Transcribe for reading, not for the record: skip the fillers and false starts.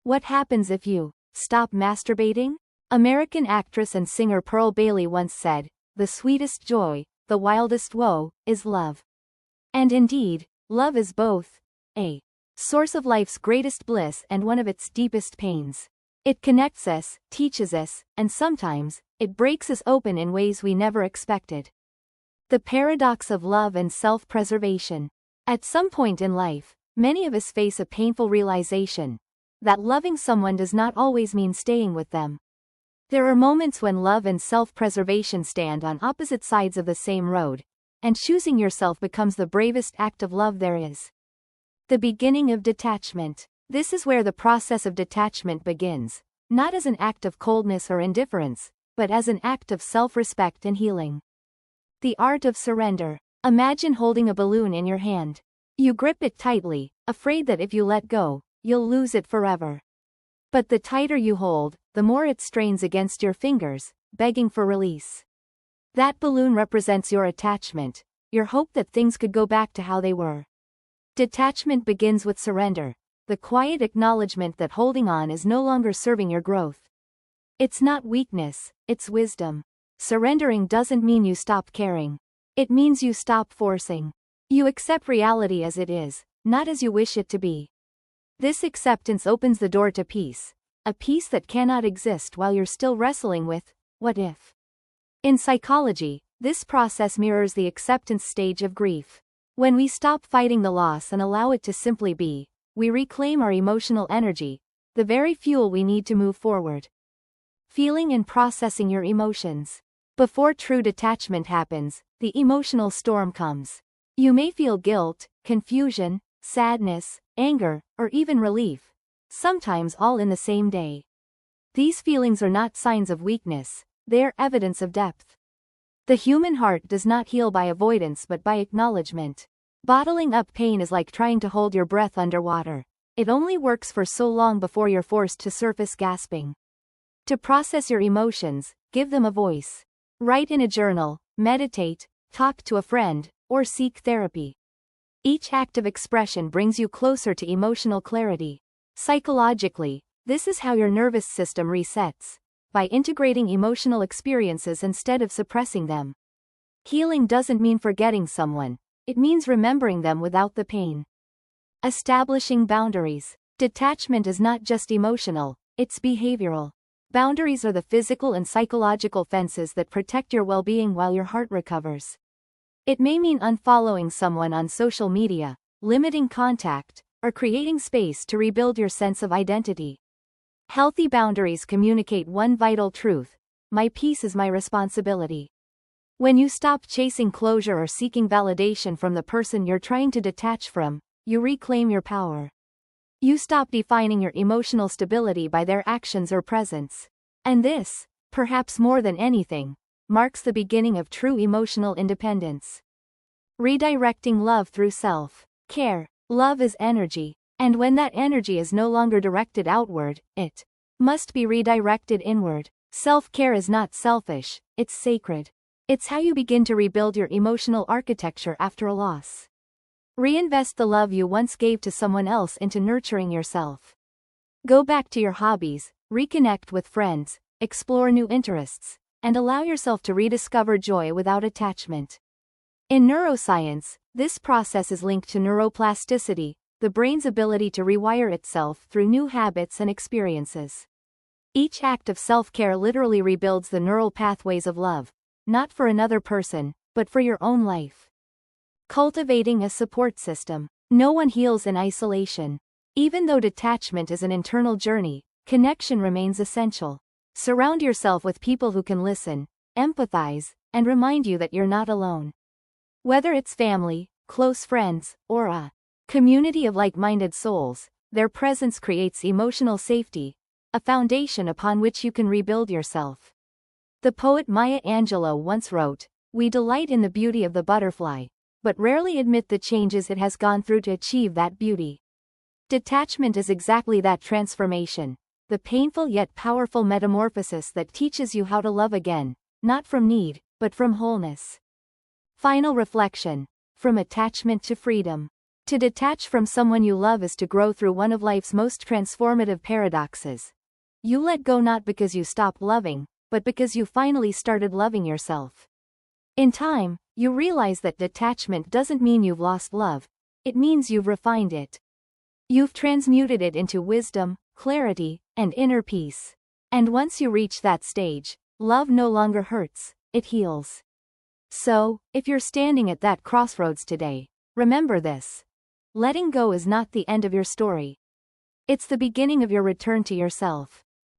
What happens if you stop masturbating? American actress and singer Pearl Bailey once said, "The sweetest joy, the wildest woe, is love." And indeed, love is both a source of life's greatest bliss and one of its deepest pains. It connects us, teaches us, and sometimes, it breaks us open in ways we never expected. The paradox of love and self-preservation. At some point in life, many of us face a painful realization that loving someone does not always mean staying with them. There are moments when love and self-preservation stand on opposite sides of the same road, and choosing yourself becomes the bravest act of love there is. The beginning of detachment. This is where the process of detachment begins, not as an act of coldness or indifference, but as an act of self-respect and healing. The art of surrender. Imagine holding a balloon in your hand. You grip it tightly, afraid that if you let go, you'll lose it forever. But the tighter you hold, the more it strains against your fingers, begging for release. That balloon represents your attachment, your hope that things could go back to how they were. Detachment begins with surrender, the quiet acknowledgement that holding on is no longer serving your growth. It's not weakness, it's wisdom. Surrendering doesn't mean you stop caring. It means you stop forcing. You accept reality as it is, not as you wish it to be. This acceptance opens the door to peace, a peace that cannot exist while you're still wrestling with, what if? In psychology, this process mirrors the acceptance stage of grief. When we stop fighting the loss and allow it to simply be, we reclaim our emotional energy, the very fuel we need to move forward. Feeling and processing your emotions. Before true detachment happens, the emotional storm comes. You may feel guilt, confusion, sadness, anger, or even relief, sometimes all in the same day. These feelings are not signs of weakness, they are evidence of depth. The human heart does not heal by avoidance but by acknowledgement. Bottling up pain is like trying to hold your breath underwater. It only works for so long before you're forced to surface gasping. To process your emotions, give them a voice. Write in a journal, meditate, talk to a friend, or seek therapy. Each act of expression brings you closer to emotional clarity. Psychologically, this is how your nervous system resets, by integrating emotional experiences instead of suppressing them. Healing doesn't mean forgetting someone, it means remembering them without the pain. Establishing boundaries. Detachment is not just emotional, it's behavioral. Boundaries are the physical and psychological fences that protect your well-being while your heart recovers. It may mean unfollowing someone on social media, limiting contact, or creating space to rebuild your sense of identity. Healthy boundaries communicate one vital truth: my peace is my responsibility. When you stop chasing closure or seeking validation from the person you're trying to detach from, you reclaim your power. You stop defining your emotional stability by their actions or presence. And this, perhaps more than anything, marks the beginning of true emotional independence. Redirecting love through self-care. Love is energy, and when that energy is no longer directed outward, it must be redirected inward. Self-care is not selfish, it's sacred. It's how you begin to rebuild your emotional architecture after a loss. Reinvest the love you once gave to someone else into nurturing yourself. Go back to your hobbies, reconnect with friends, explore new interests, and allow yourself to rediscover joy without attachment. In neuroscience, this process is linked to neuroplasticity, the brain's ability to rewire itself through new habits and experiences. Each act of self-care literally rebuilds the neural pathways of love, not for another person, but for your own life. Cultivating a support system. No one heals in isolation. Even though detachment is an internal journey, connection remains essential. Surround yourself with people who can listen, empathize, and remind you that you're not alone. Whether it's family, close friends, or a community of like-minded souls, their presence creates emotional safety, a foundation upon which you can rebuild yourself. The poet Maya Angelou once wrote, "We delight in the beauty of the butterfly, but rarely admit the changes it has gone through to achieve that beauty." Detachment is exactly that transformation, the painful yet powerful metamorphosis that teaches you how to love again, not from need, but from wholeness. Final reflection. From attachment to freedom. To detach from someone you love is to grow through one of life's most transformative paradoxes. You let go not because you stopped loving, but because you finally started loving yourself. In time, you realize that detachment doesn't mean you've lost love, it means you've refined it. You've transmuted it into wisdom, clarity, and inner peace. And once you reach that stage, love no longer hurts, it heals. So, if you're standing at that crossroads today, remember this. Letting go is not the end of your story. It's the beginning of your return to yourself.